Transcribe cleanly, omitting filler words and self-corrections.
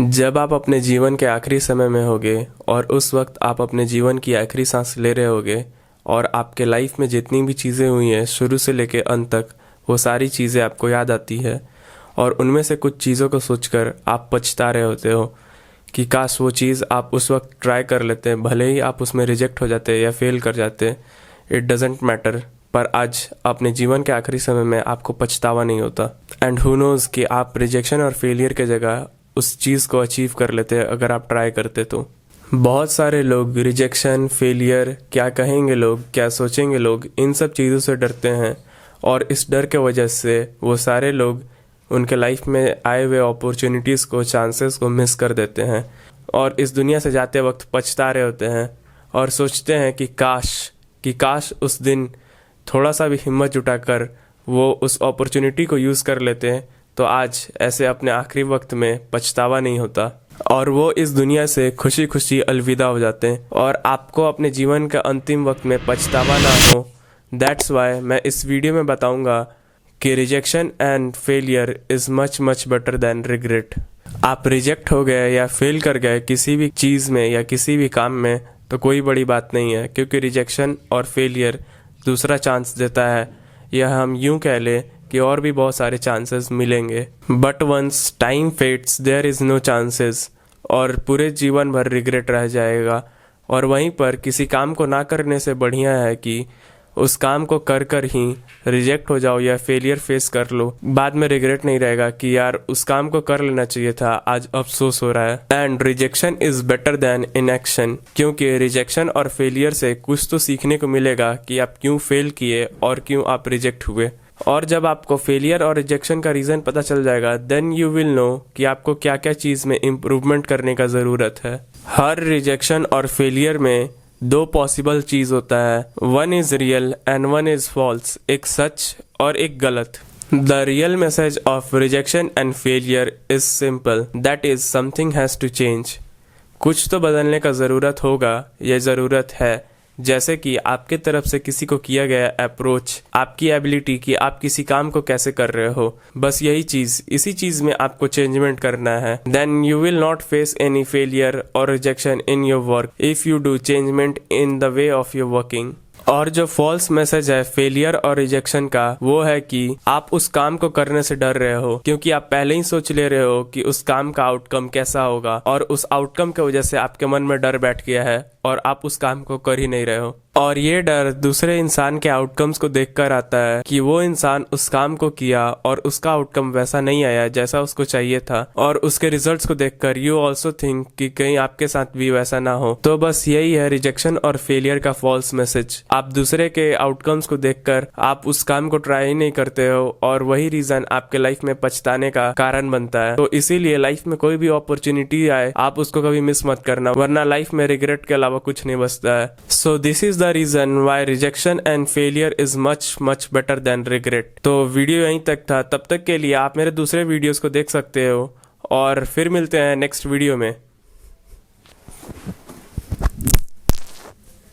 जब आप अपने जीवन के आखिरी समय में होगे और उस वक्त आप अपने जीवन की आखिरी सांस ले रहे होगे और आपके लाइफ में जितनी भी चीज़ें हुई हैं शुरू से लेकर अंत तक, वो सारी चीज़ें आपको याद आती है और उनमें से कुछ चीज़ों को सोचकर आप पछता रहे होते हो कि काश वो चीज़ आप उस वक्त ट्राई कर लेते, भले ही आप उसमें रिजेक्ट हो जाते या फेल कर जाते, इट डजेंट मैटर। पर आज अपने जीवन के आखिरी समय में आपको पछतावा नहीं होता। एंड हु नोज़ कि आप रिजेक्शन और फेलियर के जगह उस चीज़ को अचीव कर लेते अगर आप ट्राई करते तो। बहुत सारे लोग रिजेक्शन, फेलियर, क्या कहेंगे लोग, क्या सोचेंगे लोग, इन सब चीज़ों से डरते हैं और इस डर के वजह से वो सारे लोग उनके लाइफ में आए हुए अपॉर्चुनिटीज़ को, चांसेस को मिस कर देते हैं और इस दुनिया से जाते वक्त पछता रहे होते हैं और सोचते हैं कि काश उस दिन थोड़ा सा भी हिम्मत जुटाकर वो उस अपॉर्चुनिटी को यूज़ कर लेते हैं तो आज ऐसे अपने आखिरी वक्त में पछतावा नहीं होता और वो इस दुनिया से खुशी खुशी अलविदा हो जाते हैं और आपको अपने जीवन के अंतिम वक्त में पछतावा ना हो। दैट्स वाई मैं इस वीडियो में बताऊंगा कि rejection and failure is much much better than regret. आप रिजेक्ट हो गए या फेल कर गए किसी भी चीज़ में या किसी भी काम में तो कोई बड़ी बात नहीं है, क्योंकि रिजेक्शन और फेलियर दूसरा चांस देता है, या हम यूं कह लें कि और भी बहुत सारे चांसेस मिलेंगे। But once time fades there is no chances, और पूरे जीवन भर रिग्रेट रह जाएगा। और वहीं पर किसी काम को ना करने से बढ़िया है कि उस काम को कर कर ही रिजेक्ट हो जाओ या फेलियर फेस कर लो, बाद में रिग्रेट नहीं रहेगा कि यार उस काम को कर लेना चाहिए था, आज अफसोस हो रहा है। And rejection is better than inaction, क्योंकि रिजेक्शन और फेलियर से कुछ तो सीखने को मिलेगा कि आप क्यों फेल किए और क्यों आप रिजेक्ट हुए। और जब आपको फेलियर और रिजेक्शन का रीज़न पता चल जाएगा देन यू विल नो कि आपको क्या क्या चीज़ में इम्प्रूवमेंट करने का ज़रूरत है। हर रिजेक्शन और फेलियर में दो पॉसिबल चीज़ होता है, one is real and one is false, एक सच और एक गलत। The real message of rejection and failure is simple, that is something has to change. कुछ तो बदलने का ज़रूरत होगा, ये ज़रूरत है, जैसे कि आपके तरफ से किसी को किया गया अप्रोच, आपकी एबिलिटी कि आप किसी काम को कैसे कर रहे हो, बस यही चीज़, इसी चीज़ में आपको चेंजमेंट करना है। Then you will not face any failure और rejection in your work if you do changement in the way of your working. और जो फॉल्स मैसेज है फेलियर और रिजेक्शन का, वो है कि आप उस काम को करने से डर रहे हो क्योंकि आप पहले ही सोच ले रहे हो कि उस काम का आउटकम कैसा होगा और उस आउटकम की वजह से आपके मन में डर बैठ गया है और आप उस काम को कर ही नहीं रहे हो। और ये डर दूसरे इंसान के आउटकम्स को देखकर आता है कि वो इंसान उस काम को किया और उसका आउटकम वैसा नहीं आया जैसा उसको चाहिए था, और उसके रिजल्ट्स को देखकर यू ऑल्सो थिंक कि कहीं आपके साथ भी वैसा ना हो। तो बस यही है रिजेक्शन और फेलियर का फॉल्स मैसेज। आप दूसरे के आउटकम्स को देखकर आप उस काम को ट्राई ही नहीं करते हो और वही रीजन आपके लाइफ में पछताने का कारण बनता है। तो इसीलिए लाइफ में कोई भी अपॉर्चुनिटी आए आप उसको कभी मिस मत करना, वरना लाइफ में रिग्रेट के अलावा कुछ नहीं बचता है। So this is the reason why rejection and failure is much much better than regret. तो वीडियो यहीं तक था, तब तक के लिए आप मेरे दूसरे वीडियोस को देख सकते हो और फिर मिलते हैं नेक्स्ट वीडियो में।